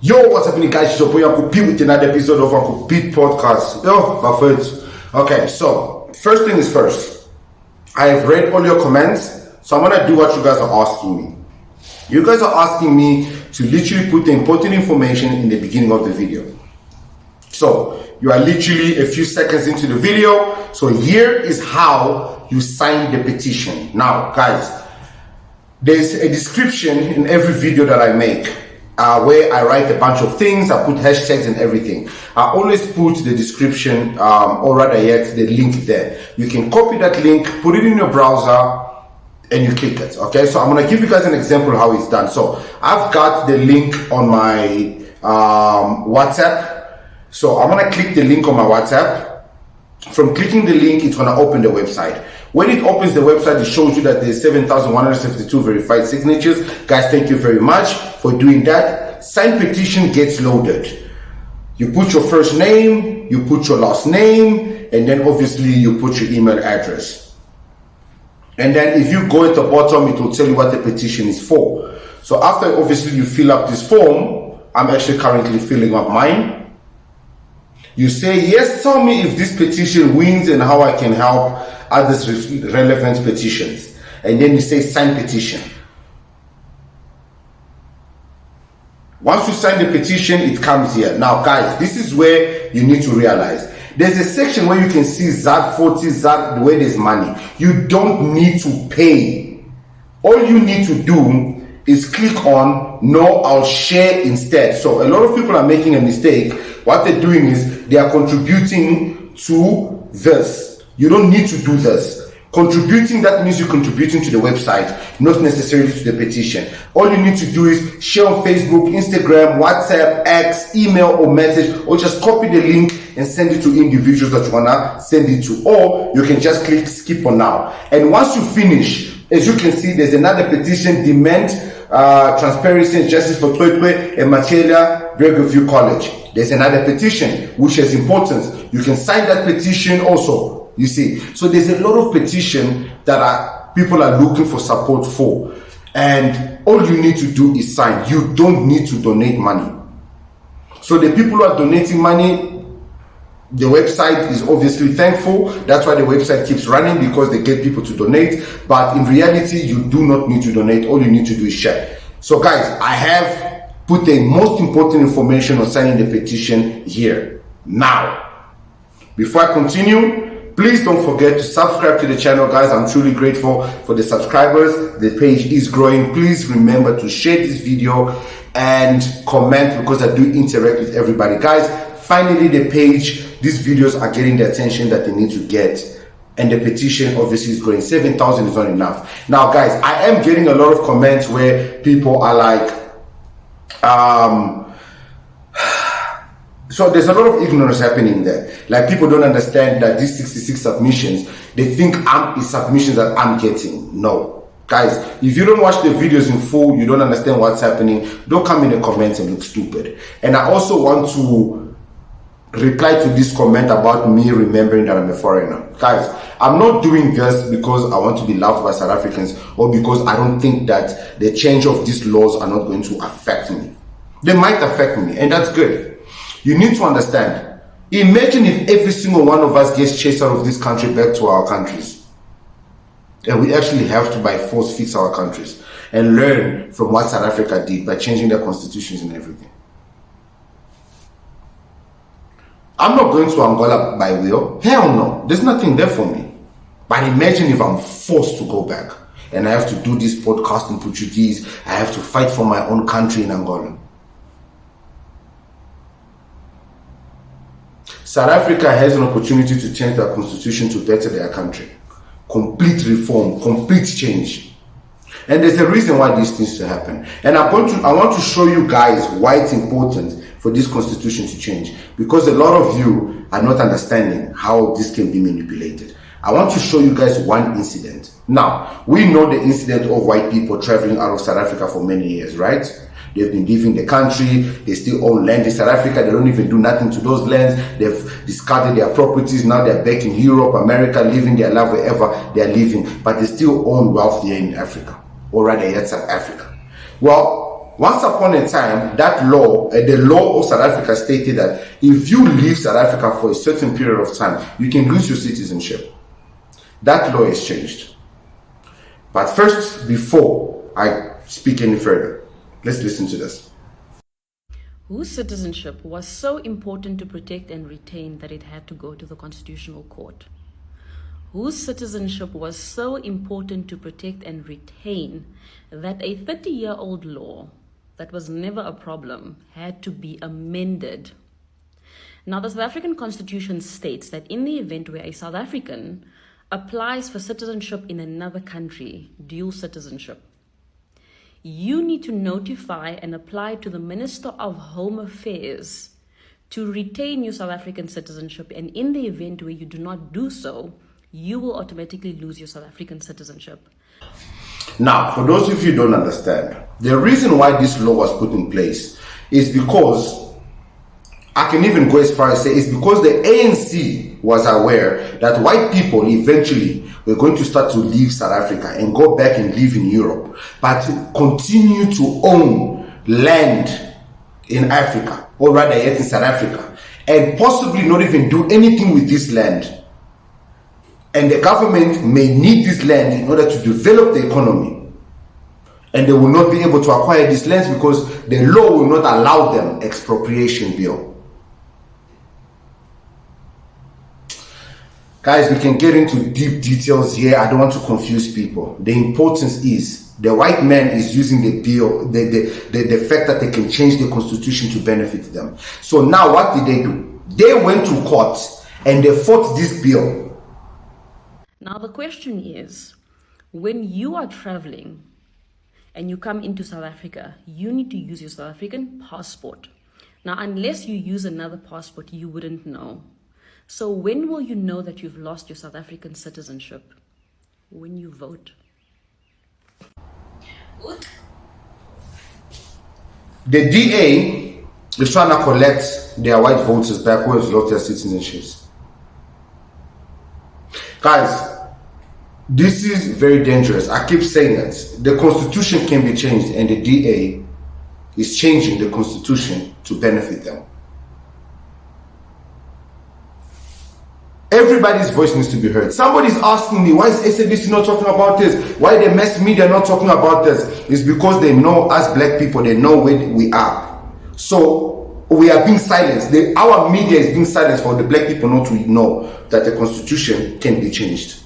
Yo, what's happening, guys? It's your boy Uncle Pete with another episode of Uncle Pete Podcast. Yo, my friends. Okay, so first thing is first. I have read all your comments, so I'm gonna do what you guys are asking me. You guys are asking me to literally put the important information in the beginning of the video. So you are literally a few seconds into the video. So here is how you sign the petition. Now, guys, there's a description in every video that I make where I write a bunch of things. I put hashtags and everything. I always put the description, or rather yet the link there. You can copy that link, put it in your browser, and you click it. Okay, so I'm gonna give you guys an example how it's done. So I've got the link on my WhatsApp. So I'm gonna click the link on my WhatsApp. From clicking the link, it's gonna open the website. When it opens the website, it shows you that there's 7,172 verified signatures. Guys, thank you very much for doing that. Signed petition gets loaded. You put your first name, you put your last name, and then obviously you put your email address. And then if you go at the bottom, it will tell you what the petition is for. So after obviously you fill up this form, I'm actually currently filling up mine. You say, yes, tell me if this petition wins and how I can help others with relevant petitions. And then you say sign petition. Once you sign the petition, it comes here. Now, guys, this is where you need to realize. There's a section where you can see ZAD40, ZAD, where there's money. You don't need to pay. All you need to do is click on no, I'll share instead. So a lot of people are making a mistake. What they're doing is they are contributing to this. You don't need to do this. Contributing, that means you're contributing to the website, not necessarily to the petition. All you need to do is share on Facebook, Instagram, WhatsApp, X, email or message, or just copy the link and send it to individuals that you wanna send it to. Or you can just click skip on now. And once you finish, as you can see, there's another petition, demand transparency and justice for Twetwe and Machaela Breakview College. There's another petition which has importance. You can sign that petition also, you see. So there's a lot of petition that people are looking for support for. And all you need to do is sign. You don't need to donate money. So the people who are donating money, the website is obviously thankful. That's why the website keeps running, because they get people to donate. But in reality, you do not need to donate. All you need to do is share. So guys, I have put the most important information on signing the petition here. Now, before I continue, please don't forget to subscribe to the channel, guys. I'm truly grateful for the subscribers. The page is growing. Please remember to share this video and comment, because I do interact with everybody. Guys, finally the page, these videos are getting the attention that they need to get. And the petition obviously is growing. 7,000 is not enough. Now, guys, I am getting a lot of comments where people are like, so there's a lot of ignorance happening there. Like, people don't understand that these 66 submissions, they think it's submissions that I'm getting. No. Guys, if you don't watch the videos in full, you don't understand what's happening, don't come in the comments and look stupid. And I also want to reply to this comment about me remembering that I'm a foreigner. Guys, I'm not doing this because I want to be loved by South Africans, or because I don't think that the change of these laws are not going to affect me. They might affect me, and that's good. You need to understand. Imagine if every single one of us gets chased out of this country back to our countries. And we actually have to by force fix our countries and learn from what South Africa did by changing their constitutions and everything. I'm not going to Angola by will. Hell no. There's nothing there for me. But imagine if I'm forced to go back and I have to do this podcast in Portuguese. I have to fight for my own country in Angola. South Africa has an opportunity to change their constitution to better their country. Complete reform, complete change. And there's a reason why these things to happen. And I want to show you guys why it's important for this constitution to change, because a lot of you are not understanding how this can be manipulated. I want to show you guys one incident. Now, we know the incident of white people traveling out of South Africa for many years, right? They've been leaving the country. They still own land in South Africa. They don't even do nothing to those lands. They've discarded their properties. Now they're back in Europe, America, living their life wherever they're living, but they still own wealth here in Africa, or rather, yet South Africa. Well, Once upon a time, that law, the law of South Africa stated that if you leave South Africa for a certain period of time, you can lose your citizenship. That law has changed. But first, before I speak any further, let's listen to this. Whose citizenship was so important to protect and retain that it had to go to the Constitutional Court? Whose citizenship was so important to protect and retain that a 30-year-old law that was never a problem had to be amended? Now, the South African Constitution states that in the event where a South African applies for citizenship in another country, dual citizenship, you need to notify and apply to the Minister of Home Affairs to retain your South African citizenship. And in the event where you do not do so, you will automatically lose your South African citizenship. Now, for those of you who don't understand, the reason why this law was put in place is because, I can even go as far as say, it's because the ANC was aware that white people eventually were going to start to leave South Africa and go back and live in Europe, but to continue to own land in Africa, or rather yet in South Africa, and possibly not even do anything with this land. And the government may need this land in order to develop the economy. And they will not be able to acquire these lands because the law will not allow them expropriation bill. Guys, we can get into deep details here. I don't want to confuse people. The importance is the white man is using the bill, the fact that they can change the constitution to benefit them. So now what did they do? They went to court and they fought this bill. Now the question is, when you are traveling and you come into South Africa, you need to use your South African passport. Now, unless you use another passport, you wouldn't know. So when will you know that you've lost your South African citizenship? When you vote. The DA is trying to collect their white voters back who have lost their citizenships. Guys, this is very dangerous. I keep saying that. The constitution can be changed and the DA is changing the constitution to benefit them. Everybody's voice needs to be heard. Somebody's asking me, why is SABC not talking about this? Why the mass media not talking about this? It's because they know us black people, they know where we are. So we are being silenced. Our media is being silenced for the black people not to know that the constitution can be changed.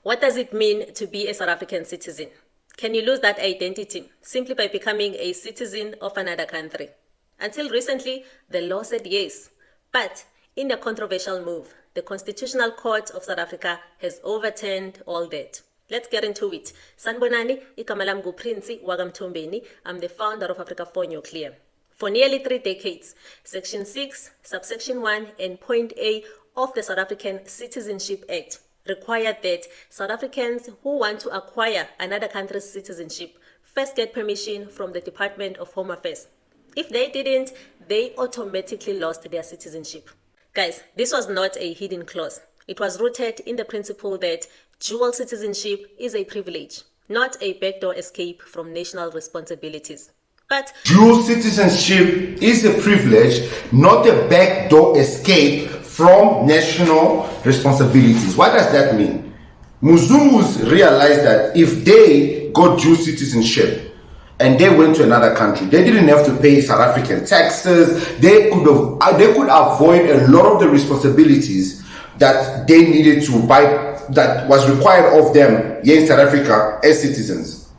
What does it mean to be a South African citizen? Can you lose that identity simply by becoming a citizen of another country? Until recently, the law said yes. But in a controversial move, the Constitutional Court of South Africa has overturned all that. Let's get into it. Sanbonani, ikamalam gu Prince Wagamtombeni. I'm the founder of Africa for Nuclear. For nearly 3 decades, Section 6, Subsection 1 and Point A of the South African Citizenship Act required that South Africans who want to acquire another country's citizenship first get permission from the Department of Home Affairs. If they didn't, they automatically lost their citizenship. Guys, this was not a hidden clause. It was rooted in the principle that dual citizenship is a privilege, not a backdoor escape from national responsibilities. But dual citizenship is a privilege, not a backdoor escape from national responsibilities. What does that mean? Muzungus realized that if they got dual citizenship and they went to another country, they didn't have to pay South African taxes. They could avoid a lot of the responsibilities that they needed to buy, that was required of them here in South Africa as citizens.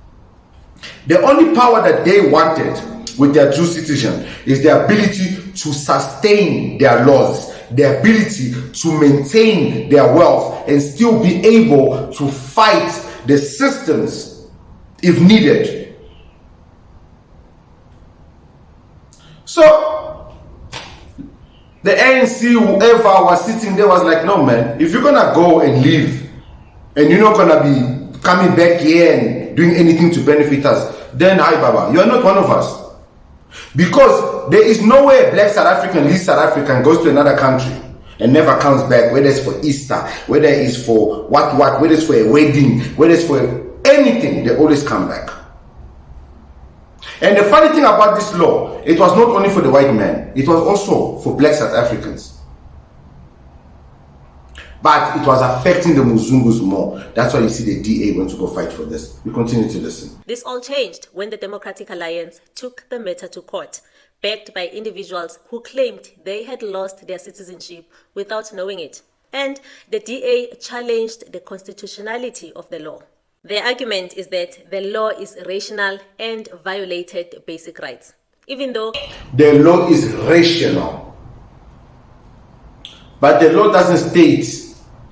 The only power that they wanted with their dual citizen is the ability to sustain their laws, the ability to maintain their wealth and still be able to fight the systems if needed. So the ANC, whoever was sitting there, was like, no man, if you're gonna go and leave and you're not gonna be coming back here and doing anything to benefit us, then hi Baba, you are not one of us. Because there is no way a black South African leaves South Africa and goes to another country and never comes back, whether it's for Easter, whether it's for whether it's for a wedding, whether it's for anything, they always come back. And the funny thing about this law, it was not only for the white man, it was also for black South Africans. But it was affecting the Muzungus more. That's why you see the DA went to go fight for this. We continue to listen. This all changed when the Democratic Alliance took the matter to court, backed by individuals who claimed they had lost their citizenship without knowing it. And the DA challenged the constitutionality of the law. Their argument is that the law is irrational and violated basic rights, even though the law is rational. But the law doesn't state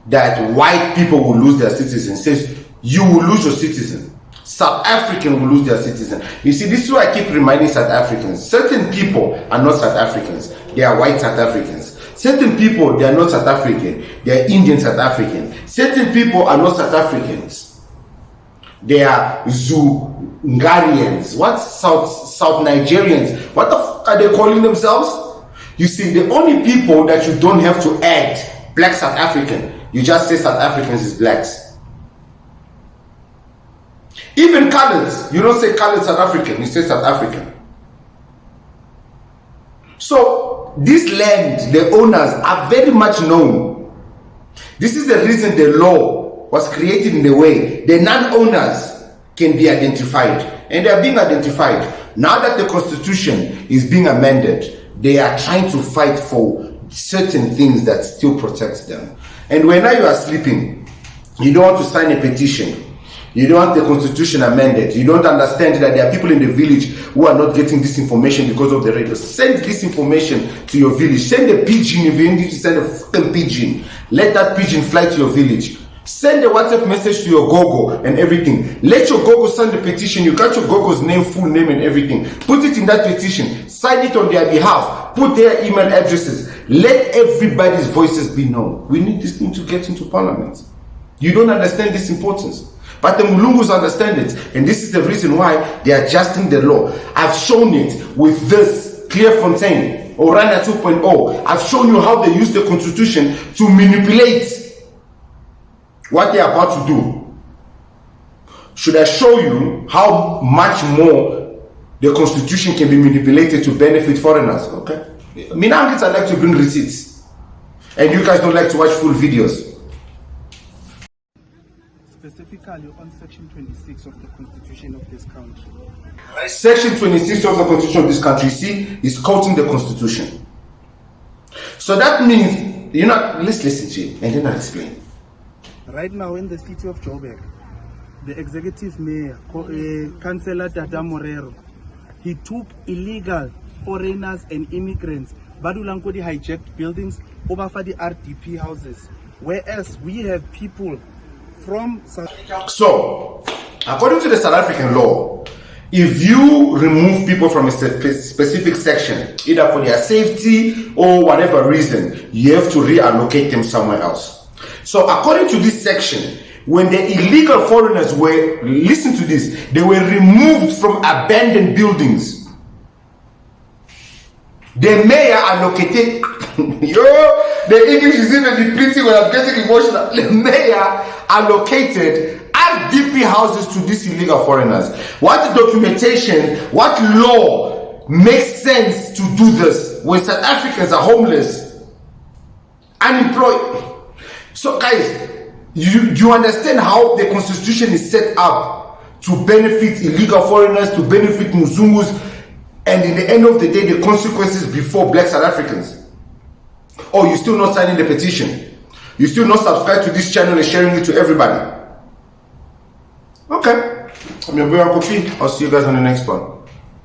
that white people will lose their citizen. It says you will lose your citizen. South African will lose their citizen. You see, this is why I keep reminding South Africans. Certain people are not South Africans. They are white South Africans. Certain people, they are not South African. They are Indian South African. Certain people are not South Africans. They are Zungarians. What South Nigerians? What the fuck are they calling themselves? You see, the only people that you don't have to add black South African, you just say South Africans is blacks. Even colors, you don't say colored South African, you say South African. So this land, the owners are very much known. This is the reason the law was created in the way the non-owners can be identified, and they are being identified. Now that the constitution is being amended, they are trying to fight for certain things that still protects them. And when now you are sleeping, you don't want to sign a petition, you don't want the constitution amended, you don't understand that there are people in the village who are not getting this information because of the radio. Send this information to your village. Send a pigeon if you need to send a fucking pigeon. Let that pigeon fly to your village. Send a WhatsApp message to your gogo and everything. Let your gogo sign the petition. You got your gogo's name, full name and everything. Put it in that petition. Sign it on their behalf. Put their email addresses. Let everybody's voices be known. We need this thing to get into parliament. You don't understand this importance. But the Mulungus understand it. And this is the reason why they are adjusting the law. I've shown it with this Clearfontaine, Orania 2.0. I've shown you how they use the constitution to manipulate what they are about to do. Should I show you how much more the constitution can be manipulated to benefit foreigners? Okay. Me now I like to bring receipts. And you guys don't like to watch full videos. Specifically on section 26 of the constitution of this country. Section 26 of the constitution of this country, see, is quoting the constitution. So that means, let's listen to it and then I'll explain. Right now in the city of Joburg, the executive mayor, Councillor Dada Morero, he took illegal foreigners and immigrants, Badulankodi hijacked buildings over for the RDP houses, whereas we have people from South. So, according to the South African law, if you remove people from a specific section, either for their safety or whatever reason, you have to reallocate them somewhere else. So according to this section, when the illegal foreigners were, listen to this, they were removed from abandoned buildings, the mayor allocated, the English is even depleting when I'm getting emotional. The mayor allocated RDP houses to these illegal foreigners. What documentation, what law makes sense to do this when South Africans are homeless, unemployed? So guys, you understand how the constitution is set up to benefit illegal foreigners, to benefit Muzungus, and in the end of the day, the consequences before black South Africans. Oh, you're still not signing the petition. You still not subscribe to this channel and sharing it to everybody. Okay. I'm your boy Uncle P. I'll see you guys on the next one.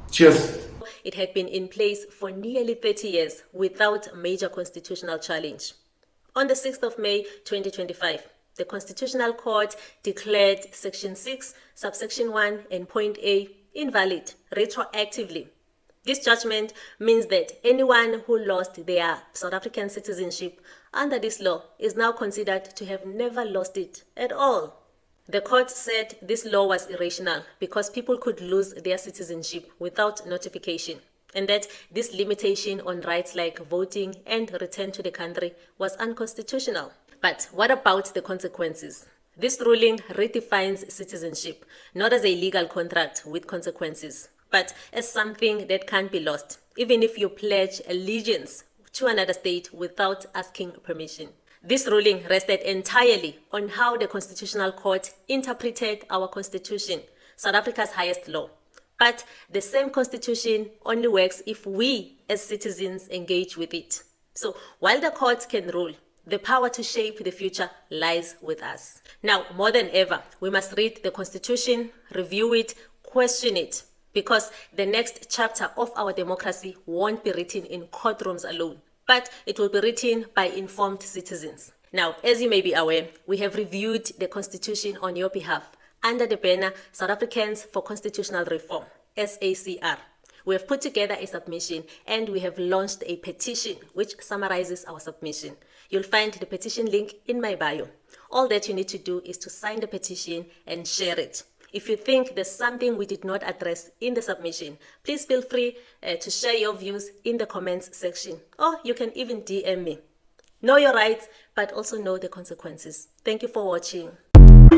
Cheers. it had been in place for nearly 30 years without major constitutional challenge. On the 6th of May 2025, the Constitutional Court declared Section 6, Subsection 1 and Point A invalid retroactively. This judgment means that anyone who lost their South African citizenship under this law is now considered to have never lost it at all. The court said this law was irrational because people could lose their citizenship without notification, and that this limitation on rights like voting and return to the country was unconstitutional. But what about the consequences? This ruling redefines citizenship, not as a legal contract with consequences, but as something that can't be lost, even if you pledge allegiance to another state without asking permission. This ruling rested entirely on how the Constitutional Court interpreted our Constitution, South Africa's highest law. But the same Constitution only works if we as citizens engage with it. So while the court can rule, the power to shape the future lies with us. Now, more than ever, we must read the Constitution, review it, question it, because the next chapter of our democracy won't be written in courtrooms alone, but it will be written by informed citizens. Now, as you may be aware, we have reviewed the Constitution on your behalf under the banner South Africans for Constitutional Reform, SACR. We have put together a submission and we have launched a petition which summarizes our submission. You'll find the petition link in my bio. All that you need to do is to sign the petition and share it. If you think there's something we did not address in the submission, please feel free to share your views in the comments section, or you can even DM me. Know your rights, but also know the consequences. Thank you for watching.